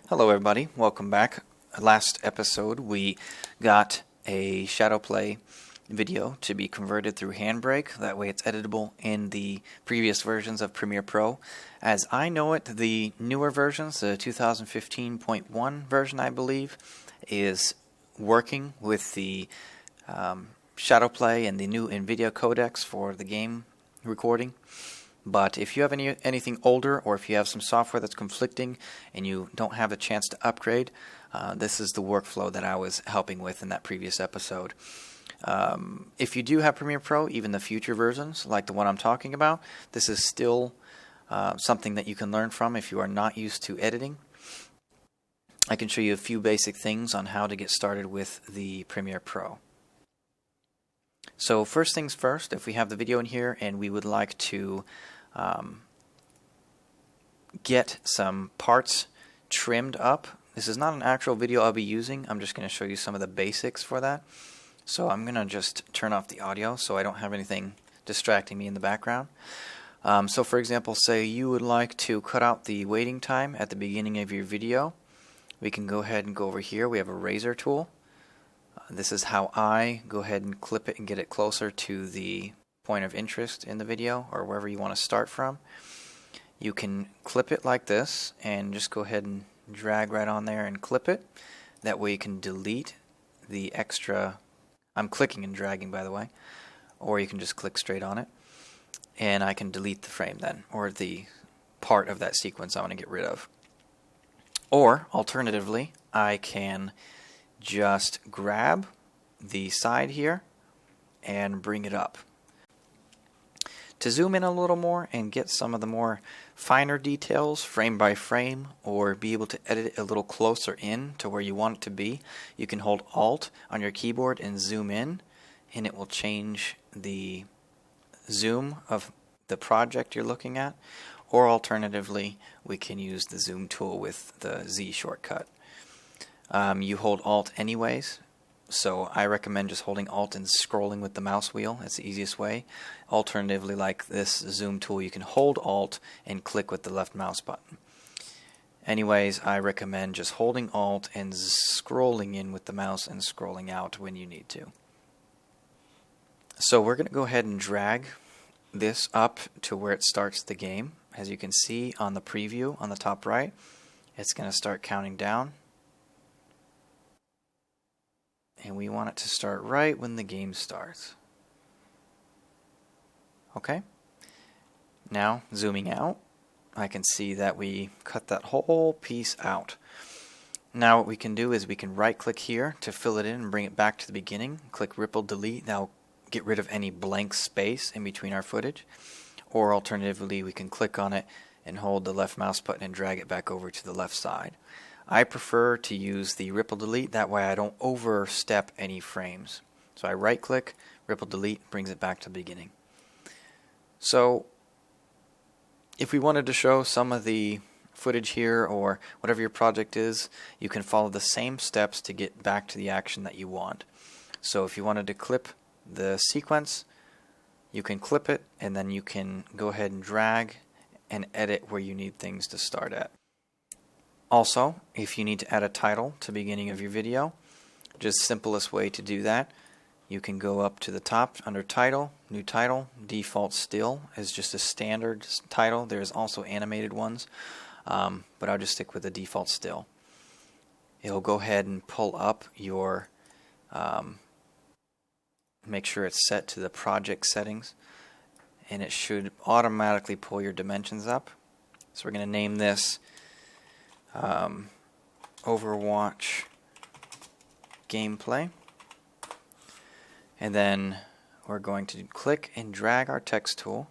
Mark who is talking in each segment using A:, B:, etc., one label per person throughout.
A: Hello everybody, welcome back. Last episode we got a shadow play video to be converted through Handbrake. That way it's editable in the previous versions of Premiere Pro. As I know it, the newer versions, the 2015.1 version I believe, is working with the shadow play and the new NVIDIA codecs for the game recording. But if you have anything older, or if you have some software that's conflicting and you don't have a chance to upgrade, this is the workflow that I was helping with in that previous episode. If you do have Premiere Pro, even the future versions, like the one I'm talking about, this is still something that you can learn from if you are not used to editing. I can show you a few basic things on how to get started with the Premiere Pro. So first things first, if we have the video in here and we would like to get some parts trimmed up. This is not an actual video I'll be using. I'm just going to show you some of the basics for that. So I'm going to just turn off the audio so I don't have anything distracting me in the background. So for example, say you would like to cut out the waiting time at the beginning of your video. We can go ahead and go over here. We have a razor tool. This is how I go ahead and clip it and get it closer to the point of interest in the video, or wherever you want to start from. You can clip it like this and just go ahead and drag right on there and clip it. That way you can delete the extra. I'm clicking and dragging, by the way, or you can just click straight on it and I can delete the frame then, or the part of that sequence I want to get rid of. Or alternatively, I can just grab the side here and bring it up. To zoom in a little more and get some of the more finer details frame by frame, or be able to edit it a little closer in to where you want it to be, you can hold Alt on your keyboard and zoom in, and it will change the zoom of the project you're looking at. Or alternatively, we can use the zoom tool with the Z shortcut. You hold Alt anyways, so I recommend just holding Alt and scrolling with the mouse wheel. That's the easiest way. Alternatively, like this zoom tool, you can hold Alt and click with the left mouse button. Anyways, I recommend just holding Alt and scrolling in with the mouse and scrolling out when you need to. So we're going to go ahead and drag this up to where it starts the game. As you can see on the preview on the top right, it's going to start counting down. And we want it to start right when the game starts. Okay. Now, zooming out, I can see that we cut that whole piece out. Now what we can do is we can right click here to fill it in and bring it back to the beginning. Click Ripple Delete. Now get rid of any blank space in between our footage. Or alternatively, we can click on it and hold the left mouse button and drag it back over to the left side. I prefer to use the Ripple Delete, that way I don't overstep any frames. So I right click, Ripple Delete, brings it back to the beginning. So if we wanted to show some of the footage here, or whatever your project is, you can follow the same steps to get back to the action that you want. So if you wanted to clip the sequence, you can clip it, and then you can go ahead and drag and edit where you need things to start at. Also, if you need to add a title to the beginning of your video, just simplest way to do that, you can go up to the top under Title, New Title. Default Still is just a standard title. There's also animated ones, but I'll just stick with the default Still. It'll go ahead and pull up your, make sure it's set to the project settings, and it should automatically pull your dimensions up. So we're going to name this Overwatch gameplay, and then we're going to click and drag our text tool,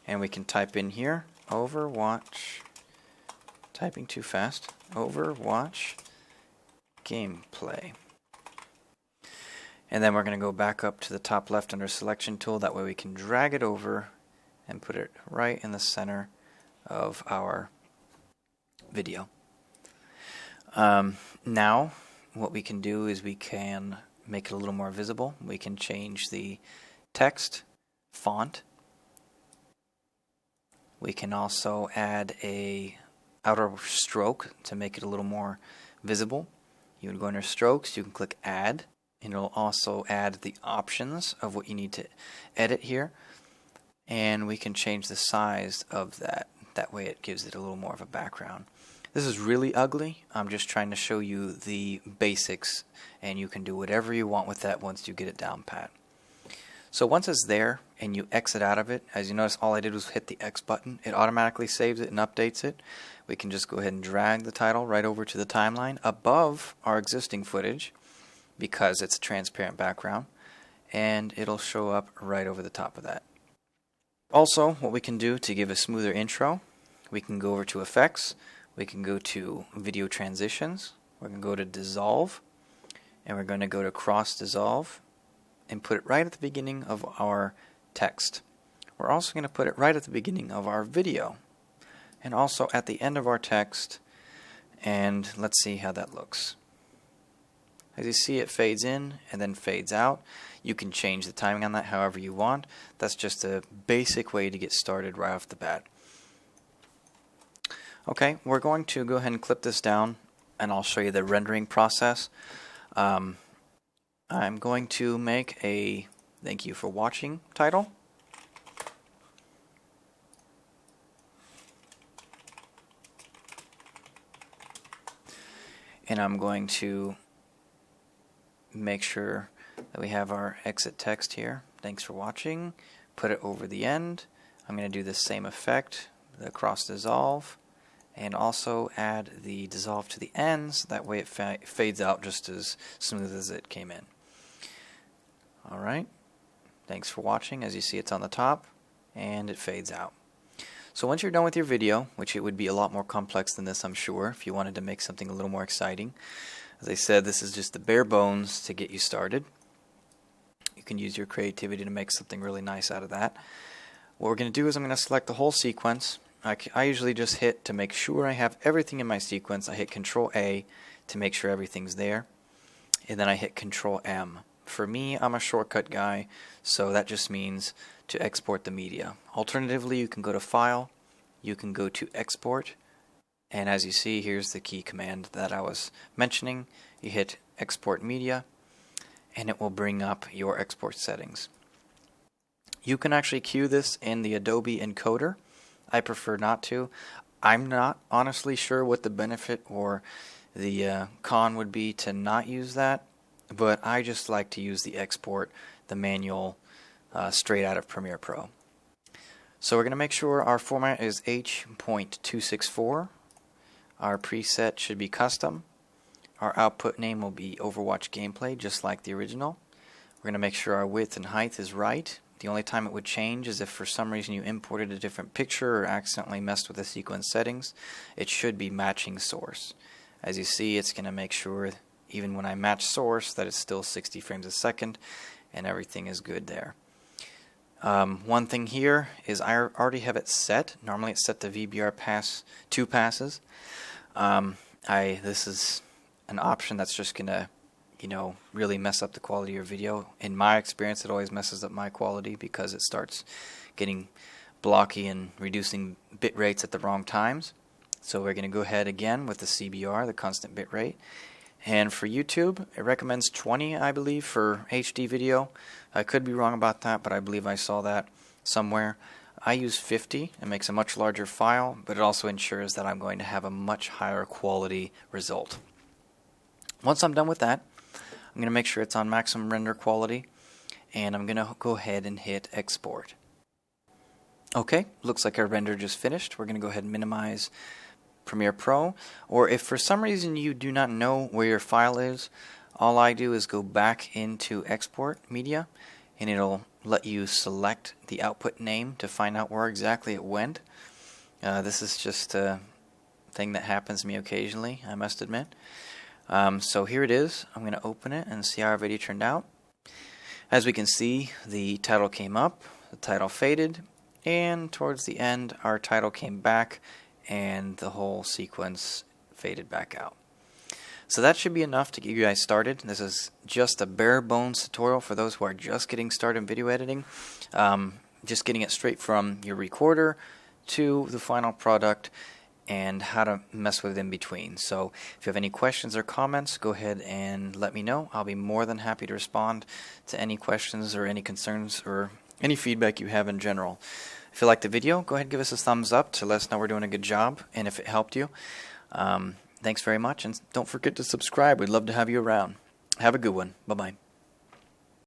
A: and we can type in here Overwatch, typing too fast, Overwatch gameplay, and then we're going to go back up to the top left under selection tool. That way we can drag it over and put it right in the center of our video. Now what we can do is we can make it a little more visible. We can change the text font. We can also add a outer stroke to make it a little more visible. You would go under strokes, you can click add, and it'll also add the options of what you need to edit here. And we can change the size of that. That way it gives it a little more of a background. This is really ugly. I'm just trying to show you the basics, and you can do whatever you want with that once you get it down pat. So once it's there and you exit out of it, as you notice, all I did was hit the X button. It automatically saves it and updates it. We can just go ahead and drag the title right over to the timeline above our existing footage because it's a transparent background, and it'll show up right over the top of that. Also, what we can do to give a smoother intro, we can go over to Effects, we can go to Video Transitions, we're going to go to Dissolve, and we're going to go to Cross Dissolve and put it right at the beginning of our text. We're also going to put it right at the beginning of our video and also at the end of our text, and let's see how that looks. As you see, it fades in and then fades out. You can change the timing on that however you want. That's just a basic way to get started right off the bat. Okay, we're going to go ahead and clip this down, and I'll show you the rendering process. I'm going to make a thank you for watching title. And I'm going to make sure that we have our exit text here. Thanks for watching. Put it over the end. I'm going to do the same effect, the cross dissolve, and also add the dissolve to the ends. That way it fades out just as smooth as it came in. Alright, thanks for watching. As you see, it's on the top and it fades out. So once you're done with your video, which it would be a lot more complex than this, I'm sure, if you wanted to make something a little more exciting. As I said, this is just the bare bones to get you started. You can use your creativity to make something really nice out of that. What we're going to do is I'm going to select the whole sequence. I usually just hit to make sure I have everything in my sequence. I hit Control A to make sure everything's there, and then I hit Control M. For me, I'm a shortcut guy, so that just means to export the media. Alternatively, you can go to File, you can go to Export, and as you see, here's the key command that I was mentioning. You hit Export Media, and it will bring up your export settings. You can actually queue this in the Adobe encoder. I prefer not to. I'm not honestly sure what the benefit or the con would be to not use that, but I just like to use the export, the manual, straight out of Premiere Pro. So we're going to make sure our format is H.264. Our preset should be custom. Our output name will be Overwatch Gameplay, just like the original. We're going to make sure our width and height is right. The only time it would change is if for some reason you imported a different picture or accidentally messed with the sequence settings. It should be matching source. As you see, it's going to make sure, even when I match source, that it's still 60 frames a second and everything is good there. One thing here is I already have it set. Normally it's set to VBR pass 2 passes. This is an option that's just going to really mess up the quality of your video. In my experience, it always messes up my quality because it starts getting blocky and reducing bit rates at the wrong times. So we're going to go ahead again with the CBR, the constant bit rate. And for YouTube, it recommends 20, I believe, for HD video. I could be wrong about that, but I believe I saw that somewhere. I use 50. It makes a much larger file, but it also ensures that I'm going to have a much higher quality result. Once I'm done with that, I'm going to make sure it's on maximum render quality, and I'm going to go ahead and hit export. Okay, looks like our render just finished. We're going to go ahead and minimize Premiere Pro, or if for some reason you do not know where your file is, all I do is go back into Export Media, and it'll let you select the output name to find out where exactly it went. This is just a thing that happens to me occasionally, I must admit. So here it is. I'm going to open it and see how our video turned out. As we can see, the title came up, the title faded, and towards the end our title came back and the whole sequence faded back out. So that should be enough to get you guys started. This is just a bare bones tutorial for those who are just getting started in video editing. Just getting it straight from your recorder to the final product and how to mess with it in between. So if you have any questions or comments, go ahead and let me know. I'll be more than happy to respond to any questions or any concerns or any feedback you have in general. If you liked the video, go ahead and give us a thumbs up to let us know we're doing a good job, and if it helped you. Thanks very much, and don't forget to subscribe. We'd love to have you around. Have a good one. Bye-bye.